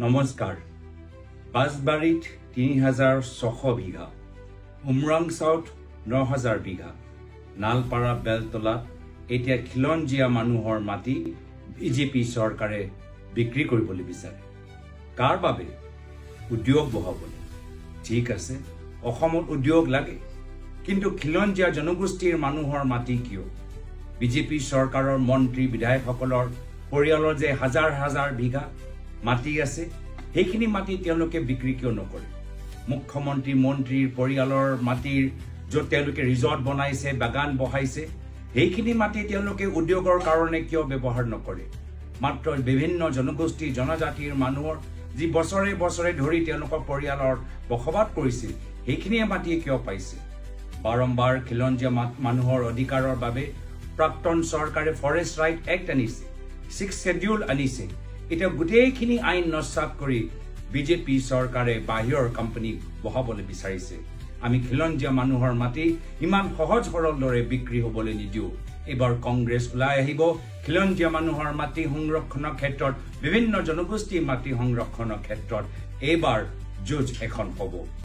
নমস্কাৰ বাজবাৰীত ৩৬০০ বিঘা উমৰাংচাউত ৯০০০ বিঘা নালপাৰা বেলতলাত এতিয়া খিলঞ্জীয়া মানুহৰ মাটি বিজেপি চৰকাৰে বিক্ৰী কৰিবলৈ বিচাৰে কাৰ বাবে উদ্যোগ বহাবলৈ ঠিক আছে অসমত উদ্যোগ লাগে কিন্তু খিলঞ্জীয়া জনগোষ্ঠীৰ মানুহৰ মাটি কিয় বিজেপি চৰকাৰৰ মন্ত্ৰী বিধায়কসকলৰ পৰিয়ালৰ যে হাজাৰ হাজাৰ বিঘা মাটি আছে সেইখিনি মাটি তেওঁলোকে বিক্ৰী কিয় নকৰে মুখ্যমন্ত্ৰী মন্ত্ৰীৰ পৰিয়ালৰ মাটিৰ য'ত তেওঁলোকে ৰিজৰ্ট বনাইছে বাগান বহাইছে সেইখিনি মাটি তেওঁলোকে উদ্যোগৰ কাৰণে কিয় ব্যৱহাৰ নকৰে মাত্ৰ বিভিন্ন জনগোষ্ঠী জনজাতিৰ মানুহৰ যি বছৰে বছৰে ধৰি তেওঁলোকৰ পৰিয়ালৰ বসবাস কৰিছিল সেইখিনি মাটি কিয় পাইছে বাৰম্বাৰ খিলঞ্জীয়া মানুহৰ অধিকাৰৰ বাবে প্ৰাক্তন চৰকাৰে ফৰেষ্ট ৰাইট এক্ট আনিছে 6 শেডিউল আনিছে এটা গোটেইখিনি আইন নস্যাৎ কৰি বিজেপি চৰকাৰে বাহিৰৰ কোম্পানী বহাবলৈ বিচাৰিছে আমি খিলঞ্জীয়া মানুহৰ মাটি ইমান সহজ সৰল দৰে বিক্ৰী হ'বলৈ নিদিও এবাৰ কংগ্ৰেছ ওলাই আহিব খিলঞ্জীয়া মানুহৰ মাটি সংৰক্ষণৰ ক্ষেত্ৰত বিভিন্ন জনগোষ্ঠীৰ মাটি সংৰক্ষণৰ ক্ষেত্ৰত এবাৰ যুঁজ এখন হ'ব